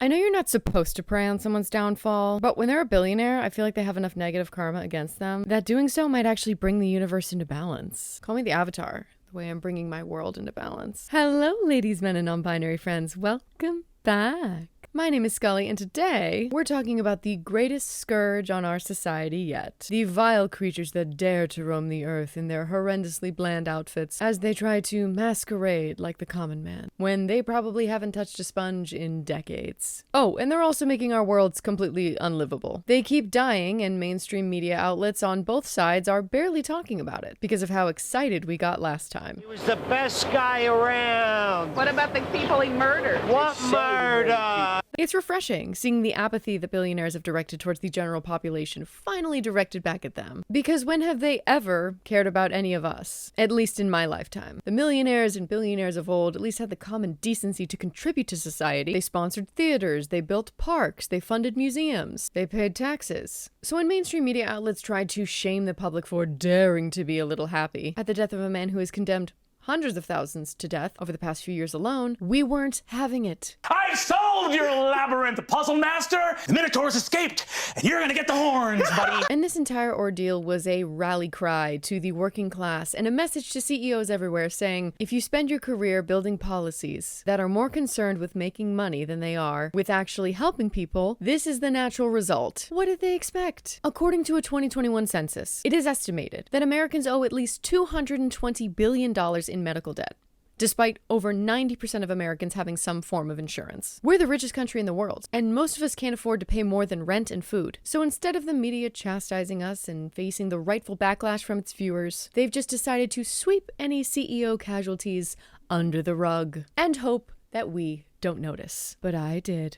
I know you're not supposed to prey on someone's downfall, but when they're a billionaire, I feel like they have enough negative karma against them that doing so might actually bring the universe into balance. Call me the Avatar, the way I'm bringing my world into balance. Hello, ladies, men, and non-binary friends. Welcome back. My name is Scully, and today we're talking about the greatest scourge on our society yet. The vile creatures that dare to roam the earth in their horrendously bland outfits as they try to masquerade like the common man, when they probably haven't touched a sponge in decades. Oh, and they're also making our worlds completely unlivable. They keep dying, and mainstream media outlets on both sides are barely talking about it because of how excited we got last time. He was the best guy around. What about the people he murdered? What murder? It's refreshing seeing the apathy that billionaires have directed towards the general population finally directed back at them. Because when have they ever cared about any of us? At least in my lifetime. The millionaires and billionaires of old at least had the common decency to contribute to society. They sponsored theaters, they built parks, they funded museums, they paid taxes. So when mainstream media outlets tried to shame the public for daring to be a little happy at the death of a man who is condemned hundreds of thousands to death over the past few years alone, we weren't having it. I solved your labyrinth, puzzle master! The Minotaurs escaped, and you're gonna get the horns, buddy! And this entire ordeal was a rally cry to the working class and a message to CEOs everywhere saying, if you spend your career building policies that are more concerned with making money than they are with actually helping people, this is the natural result. What did they expect? According to a 2021 census, it is estimated that Americans owe at least $220 billion in medical debt, despite over 90% of Americans having some form of insurance. We're the richest country in the world, and most of us can't afford to pay more than rent and food. So instead of the media chastising us and facing the rightful backlash from its viewers, they've just decided to sweep any CEO casualties under the rug and hope that we don't notice. But I did.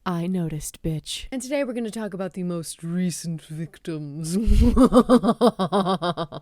I noticed, bitch. And today we're going to talk about the most recent victims.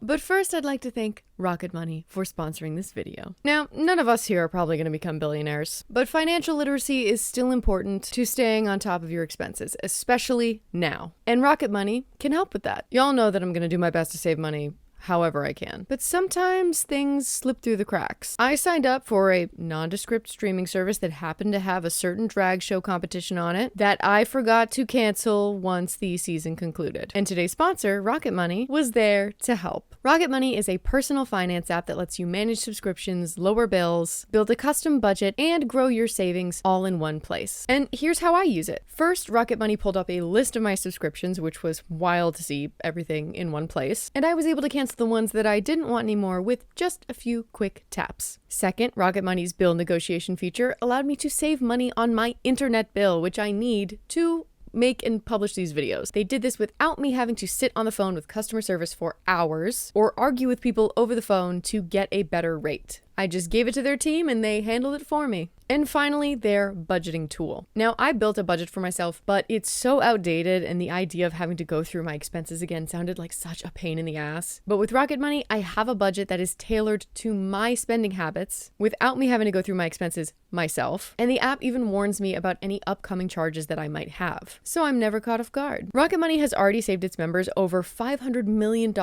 But first, I'd like to thank Rocket Money for sponsoring this video. Now, none of us here are probably going to become billionaires, but financial literacy is still important to staying on top of your expenses, especially now. And Rocket Money can help with that. Y'all know that I'm going to do my best to save money however I can. But sometimes things slip through the cracks. I signed up for a nondescript streaming service that happened to have a certain drag show competition on it that I forgot to cancel once the season concluded. And today's sponsor, Rocket Money, was there to help. Rocket Money is a personal finance app that lets you manage subscriptions, lower bills, build a custom budget, and grow your savings all in one place. And here's how I use it. First, Rocket Money pulled up a list of my subscriptions, which was wild to see everything in one place, and I was able to cancel the ones that I didn't want anymore with just a few quick taps. Second, Rocket Money's bill negotiation feature allowed me to save money on my internet bill, which I need to make and publish these videos. They did this without me having to sit on the phone with customer service for hours or argue with people over the phone to get a better rate. I just gave it to their team and they handled it for me. And finally, their budgeting tool. Now, I built a budget for myself, but it's so outdated and the idea of having to go through my expenses again sounded like such a pain in the ass. But with Rocket Money, I have a budget that is tailored to my spending habits without me having to go through my expenses myself. And the app even warns me about any upcoming charges that I might have. So I'm never caught off guard. Rocket Money has already saved its members over $500 million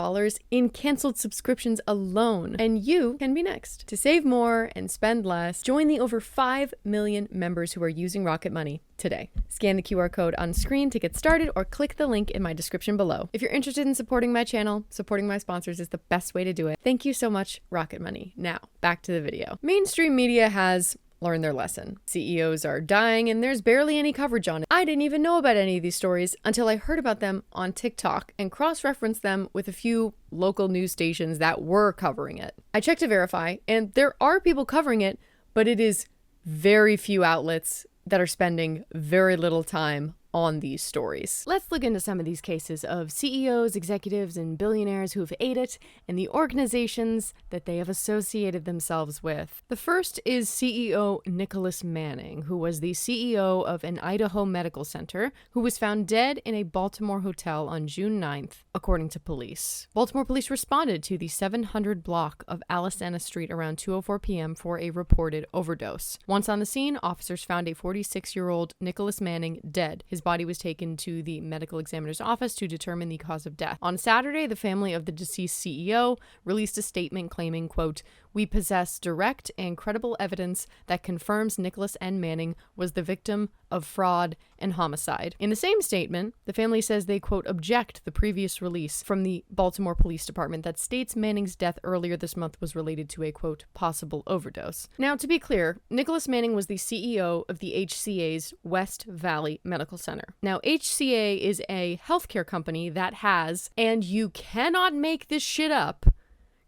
in canceled subscriptions alone. And you can be next. To save more and spend less, join the over 5 million members who are using Rocket Money today. Scan the QR code on screen to get started or click the link in my description below. If you're interested in supporting my channel, supporting my sponsors is the best way to do it. Thank you so much, Rocket Money. Now, back to the video. Mainstream media has learned their lesson. CEOs are dying and there's barely any coverage on it. I didn't even know about any of these stories until I heard about them on TikTok and cross-referenced them with a few local news stations that were covering it. I checked to verify, and there are people covering it, but it is very few outlets that are spending very little time on these stories. Let's look into some of these cases of CEOs, executives, and billionaires who have ate it and the organizations that they have associated themselves with. The first is CEO Nicholas Manning, who was the CEO of an Idaho medical center, who was found dead in a Baltimore hotel on June 9th, according to police. Baltimore police responded to the 700 block of Alisana Street around 2:04 p.m. for a reported overdose. Once on the scene, officers found a 46-year-old Nicholas Manning dead. His body was taken to the medical examiner's office to determine the cause of death. On Saturday, the family of the deceased CEO released a statement claiming, quote, "We possess direct and credible evidence that confirms Nicholas N. Manning was the victim of fraud and homicide." In the same statement, the family says they, quote, "object the previous release from the Baltimore Police Department that states Manning's death earlier this month was related to a, quote, possible overdose." Now, to be clear, Nicholas Manning was the CEO of the HCA's West Valley Medical Center. Now, HCA is a healthcare company that has, and you cannot make this shit up,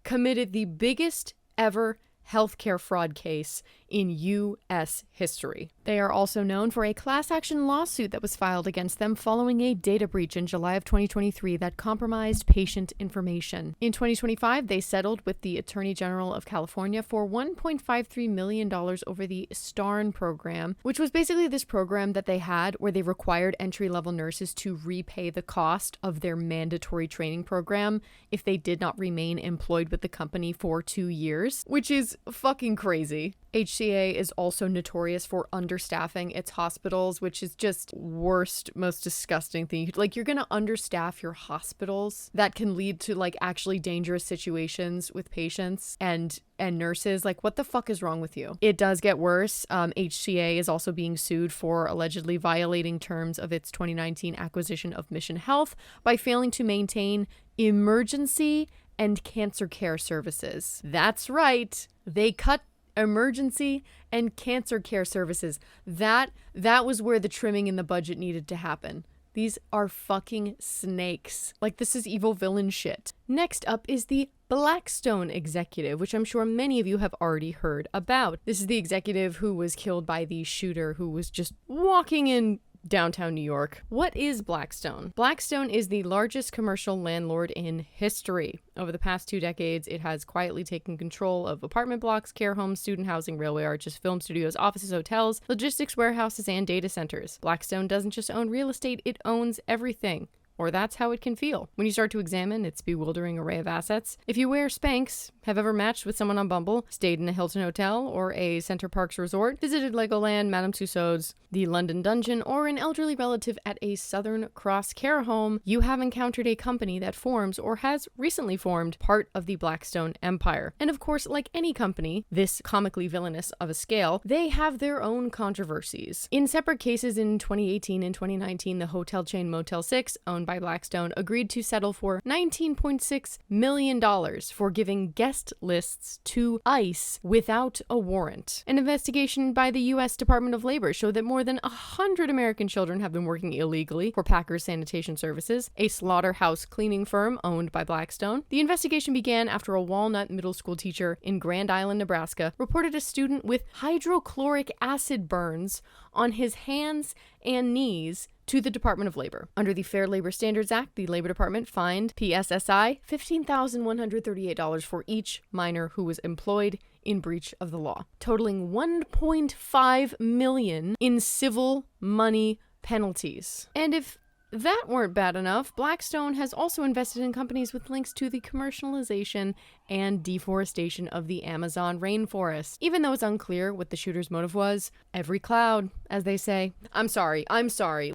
committed the biggest ever healthcare fraud case in U.S. history. They are also known for a class action lawsuit that was filed against them following a data breach in July of 2023 that compromised patient information. In 2025, they settled with the Attorney General of California for $1.53 million over the STARN program, which was basically this program that they had where they required entry-level nurses to repay the cost of their mandatory training program if they did not remain employed with the company for 2 years, which is fucking crazy. HCA is also notorious for understaffing its hospitals, which is just worst, most disgusting thing. Like, you're gonna understaff your hospitals. That can lead to, like, actually dangerous situations with patients and nurses. Like, what the fuck is wrong with you? It does get worse. HCA is also being sued for allegedly violating terms of its 2019 acquisition of Mission Health by failing to maintain emergency and cancer care services. That's right. They cut emergency and cancer care services. That was where the trimming in the budget needed to happen. These are fucking snakes. Like, this is evil villain shit. Next up is the Blackstone executive, which I'm sure many of you have already heard about. This is the executive who was killed by the shooter who was just walking in downtown New York. What is Blackstone? Blackstone is the largest commercial landlord in history. Over the past 2 decades, it has quietly taken control of apartment blocks, care homes, student housing, railway arches, film studios, offices, hotels, logistics warehouses, and data centers. Blackstone doesn't just own real estate, it owns everything. Or that's how it can feel when you start to examine its bewildering array of assets. If you wear Spanx, have ever matched with someone on Bumble, stayed in a Hilton hotel or a Center Parcs resort, visited Legoland, Madame Tussauds, the London Dungeon, or an elderly relative at a Southern Cross care home, you have encountered a company that forms or has recently formed part of the Blackstone empire. And of course, like any company, this comically villainous of a scale, they have their own controversies. In separate cases in 2018 and 2019, the hotel chain Motel 6, owned by Blackstone, agreed to settle for $19.6 million for giving guest lists to ICE without a warrant. An investigation by the U.S. Department of Labor showed that more than 100 American children have been working illegally for Packers Sanitation Services, a slaughterhouse cleaning firm owned by Blackstone. The investigation began after a Walnut middle school teacher in Grand Island, Nebraska, reported a student with hydrochloric acid burns on his hands and knees to the Department of Labor. Under the Fair Labor Standards Act, the Labor Department fined PSSI $15,138 for each minor who was employed in breach of the law, totaling $1.5 million in civil money penalties. And if that weren't bad enough, Blackstone has also invested in companies with links to the commercialization and deforestation of the Amazon rainforest. Even though it's unclear what the shooter's motive was, every cloud, as they say. I'm sorry.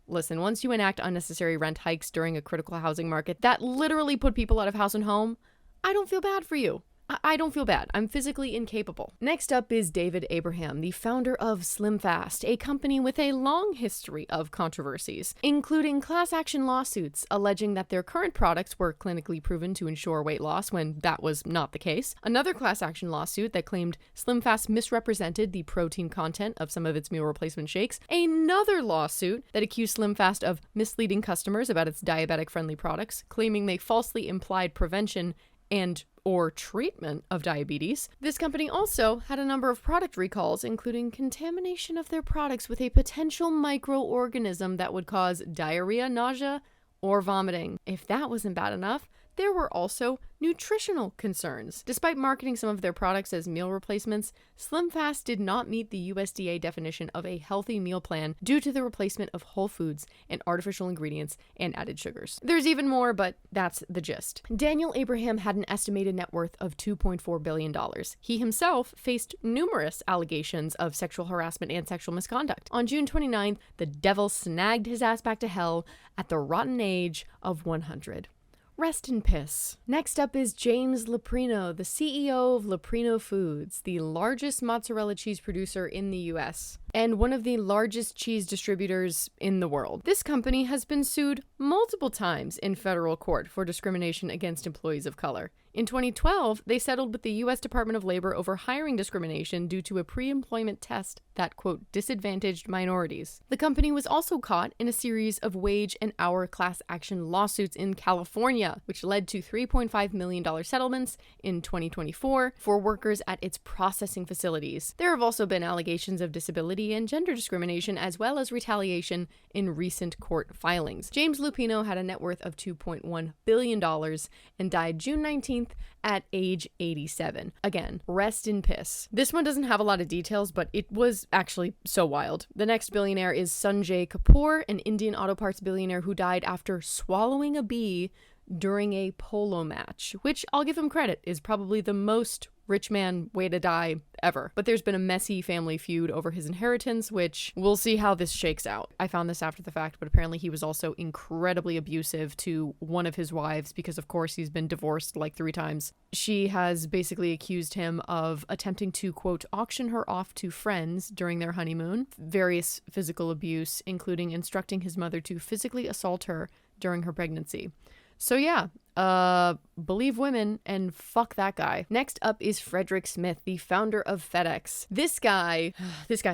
Listen, once you enact unnecessary rent hikes during a critical housing market that literally put people out of house and home, I don't feel bad for you. I don't feel bad. I'm physically incapable. Next up is David Abraham, the founder of SlimFast, a company with a long history of controversies, including class action lawsuits alleging that their current products were clinically proven to ensure weight loss when that was not the case. Another class action lawsuit that claimed SlimFast misrepresented the protein content of some of its meal replacement shakes. Another lawsuit that accused SlimFast of misleading customers about its diabetic-friendly products, claiming they falsely implied prevention and or treatment of diabetes. This company also had a number of product recalls, including contamination of their products with a potential microorganism that would cause diarrhea, nausea, or vomiting. If that wasn't bad enough, there were also nutritional concerns. Despite marketing some of their products as meal replacements, SlimFast did not meet the USDA definition of a healthy meal plan due to the replacement of whole foods and artificial ingredients and added sugars. There's even more, but that's the gist. Daniel Abraham had an estimated net worth of $2.4 billion. He himself faced numerous allegations of sexual harassment and sexual misconduct. On June 29th, the devil snagged his ass back to hell at the rotten age of 100. Rest in piss. Next up is James Leprino, the CEO of Leprino Foods, the largest mozzarella cheese producer in the US, and one of the largest cheese distributors in the world. This company has been sued multiple times in federal court for discrimination against employees of color. In 2012, they settled with the U.S. Department of Labor over hiring discrimination due to a pre-employment test that, quote, disadvantaged minorities. The company was also caught in a series of wage and hour class action lawsuits in California, which led to $3.5 million settlements in 2024 for workers at its processing facilities. There have also been allegations of disability and gender discrimination, as well as retaliation in recent court filings. James Leprino had a net worth of $2.1 billion and died June 19th at age 87. Again, rest in piss. This one doesn't have a lot of details, but it was actually so wild. The next billionaire is Sanjay Kapoor, an Indian auto parts billionaire who died after swallowing a bee during a polo match, which I'll give him credit is probably the most rich man way to die ever. But there's been a messy family feud over his inheritance, which we'll see how this shakes out. I found this after the fact, but apparently he was also incredibly abusive to one of his wives because, of course, he's been divorced like 3 times. She has basically accused him of attempting to, quote, auction her off to friends during their honeymoon. Various physical abuse, including instructing his mother to physically assault her during her pregnancy. So yeah, believe women and fuck that guy. Next up is Frederick Smith, the founder of FedEx. This guy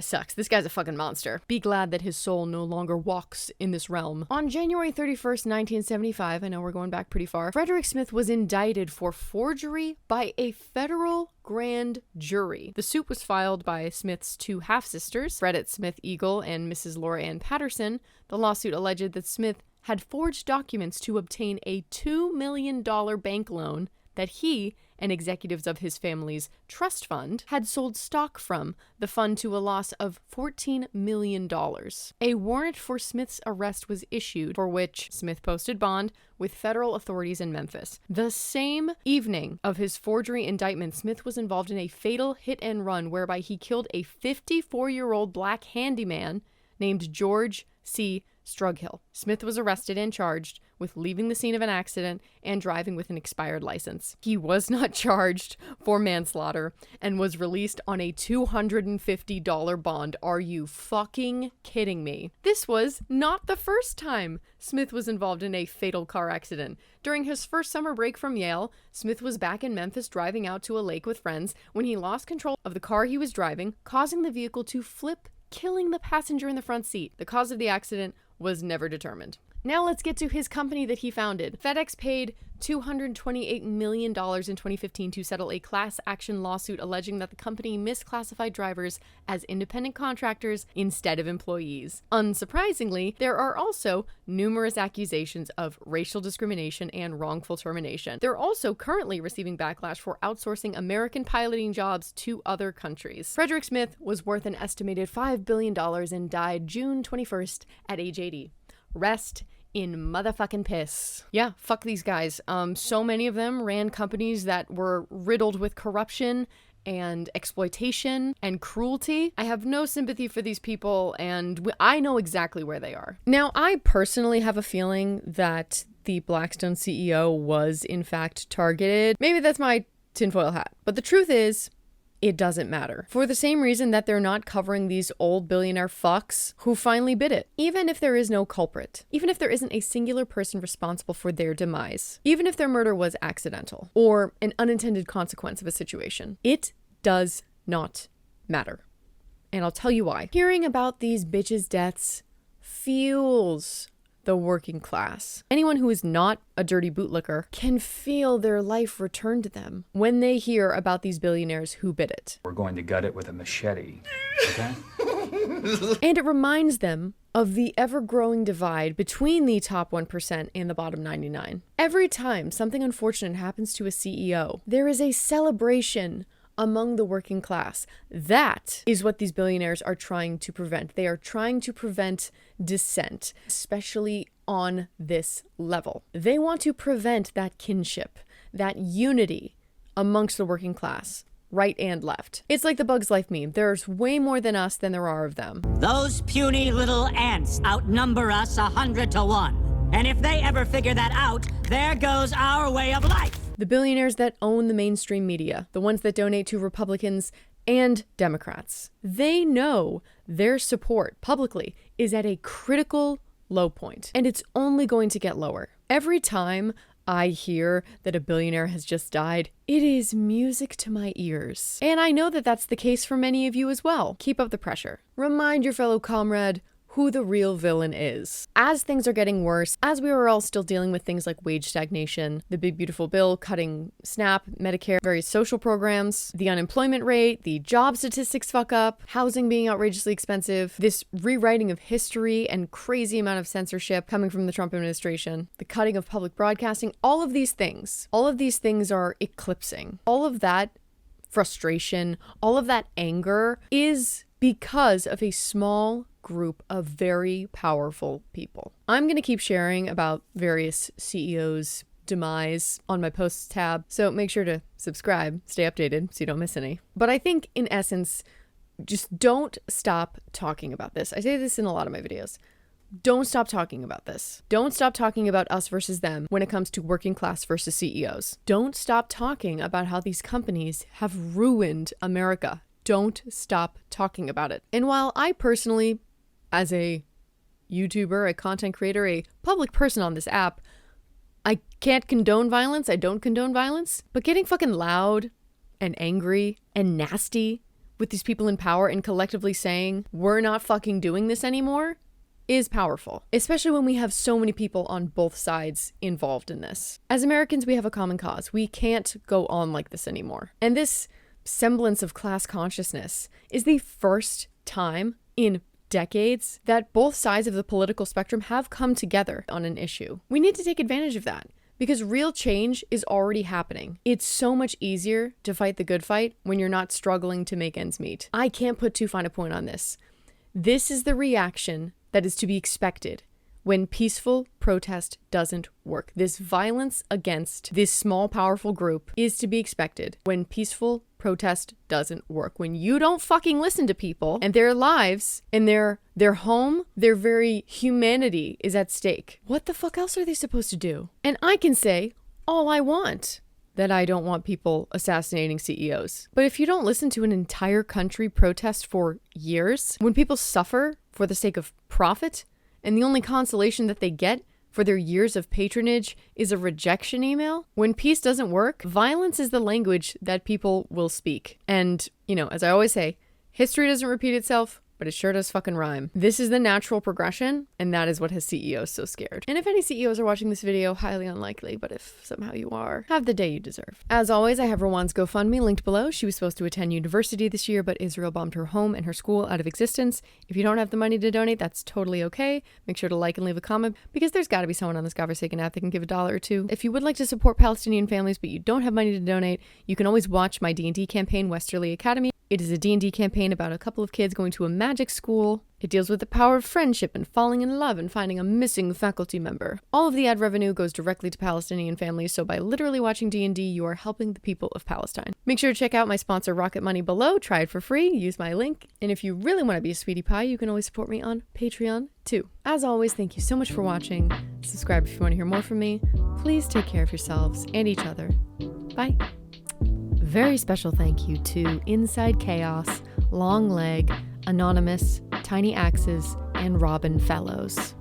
sucks. This guy's a fucking monster. Be glad that his soul no longer walks in this realm. On January 31st, 1975, I know we're going back pretty far, Frederick Smith was indicted for forgery by a federal grand jury. The suit was filed by Smith's 2 half-sisters, Fredette Smith Eagle and Mrs. Laura Ann Patterson. The lawsuit alleged that Smith had forged documents to obtain a $2 million bank loan that he and executives of his family's trust fund had sold stock from, the fund to a loss of $14 million. A warrant for Smith's arrest was issued, for which Smith posted bond with federal authorities in Memphis. The same evening of his forgery indictment, Smith was involved in a fatal hit and run whereby he killed a 54-year-old black handyman named George C. Strughill. Smith was arrested and charged with leaving the scene of an accident and driving with an expired license. He was not charged for manslaughter and was released on a $250 bond. Are you fucking kidding me? This was not the first time Smith was involved in a fatal car accident. During his first summer break from Yale, Smith was back in Memphis driving out to a lake with friends when he lost control of the car he was driving, causing the vehicle to flip, killing the passenger in the front seat. The cause of the accident was never determined. Now let's get to his company that he founded. FedEx paid $228 million in 2015 to settle a class action lawsuit alleging that the company misclassified drivers as independent contractors instead of employees. Unsurprisingly, there are also numerous accusations of racial discrimination and wrongful termination. They're also currently receiving backlash for outsourcing American piloting jobs to other countries. Frederick Smith was worth an estimated $5 billion and died June 21st at age 80. Rest in motherfucking piss. Yeah, fuck these guys. So many of them ran companies that were riddled with corruption and exploitation and cruelty. I have no sympathy for these people, and I know exactly where they are. Now, I personally have a feeling that the Blackstone CEO was in fact targeted. Maybe that's my tinfoil hat. But the truth is, it doesn't matter. For the same reason that they're not covering these old billionaire fucks who finally bit it. Even if there is no culprit. Even if there isn't a singular person responsible for their demise. Even if their murder was accidental or an unintended consequence of a situation. It does not matter. And I'll tell you why. Hearing about these bitches' deaths fuels the working class. Anyone who is not a dirty bootlicker can feel their life return to them when they hear about these billionaires who bit it. We're going to gut it with a machete, okay? And it reminds them of the ever-growing divide between the top 1% and the bottom 99. Every time something unfortunate happens to a CEO, there is a celebration among the working class. That is what these billionaires are trying to prevent. They are trying to prevent dissent, especially on this level. They want to prevent that kinship, that unity amongst the working class, right and left. It's like the Bugs Life meme. There's way more than us than there are of them. Those puny little ants outnumber us 100 to 1. And if they ever figure that out, there goes our way of life. The billionaires that own the mainstream media, the ones that donate to Republicans and Democrats, they know their support publicly is at a critical low point, and it's only going to get lower. Every time I hear that a billionaire has just died, it is music to my ears. And I know that that's the case for many of you as well. Keep up the pressure. Remind your fellow comrade who the real villain is. As things are getting worse, as we are all still dealing with things like wage stagnation, the big beautiful bill cutting SNAP, Medicare, various social programs, the unemployment rate, the job statistics fuck up, housing being outrageously expensive, this rewriting of history and crazy amount of censorship coming from the Trump administration, the cutting of public broadcasting, all of these things are eclipsing. All of that frustration, all of that anger is because of a small group of very powerful people. I'm going to keep sharing about various CEOs' demise on my posts tab, so make sure to subscribe, stay updated so you don't miss any. But I think in essence, just don't stop talking about this. I say this in a lot of my videos. Don't stop talking about this. Don't stop talking about us versus them when it comes to working class versus CEOs. Don't stop talking about how these companies have ruined America. Don't stop talking about it. And while I personally, as a YouTuber, a content creator, a public person on this app, I can't condone violence. I don't condone violence. But getting fucking loud and angry and nasty with these people in power and collectively saying, we're not fucking doing this anymore, is powerful. Especially when we have so many people on both sides involved in this. As Americans, we have a common cause. We can't go on like this anymore. And this semblance of class consciousness is the first time in decades that both sides of the political spectrum have come together on an issue. We need to take advantage of that because real change is already happening. It's so much easier to fight the good fight when you're not struggling to make ends meet. I can't put too fine a point on this. This is the reaction that is to be expected when peaceful protest doesn't work. This violence against this small, powerful group is to be expected when peaceful protest doesn't work. When you don't fucking listen to people and their lives and their home, their very humanity is at stake. What the fuck else are they supposed to do? And I can say all I want, that I don't want people assassinating CEOs. But if you don't listen to an entire country protest for years, when people suffer for the sake of profit, and the only consolation that they get for their years of patronage is a rejection email, when peace doesn't work, violence is the language that people will speak. And, as I always say, history doesn't repeat itself, but it sure does fucking rhyme. This is the natural progression, and that is what has CEOs so scared. And if any CEOs are watching this video, highly unlikely, but if somehow you are, have the day you deserve. As always, I have Rawan's GoFundMe linked below. She was supposed to attend university this year, but Israel bombed her home and her school out of existence. If you don't have the money to donate, that's totally okay. Make sure to like and leave a comment, because there's gotta be someone on this godforsaken app that can give $1 or $2. If you would like to support Palestinian families, but you don't have money to donate, you can always watch my D&D campaign, Westerly Academy. It is a D&D campaign about a couple of kids going to a magic school. It deals with the power of friendship and falling in love and finding a missing faculty member. All of the ad revenue goes directly to Palestinian families, so by literally watching D&D, you are helping the people of Palestine. Make sure to check out my sponsor Rocket Money below. Try it for free. Use my link. And if you really want to be a sweetie pie, you can always support me on Patreon too. As always, thank you so much for watching. Subscribe if you want to hear more from me. Please take care of yourselves and each other. Bye. Very special thank you to Inside Chaos, Long Leg, Anonymous, Tiny Axes, and Robin Fellows.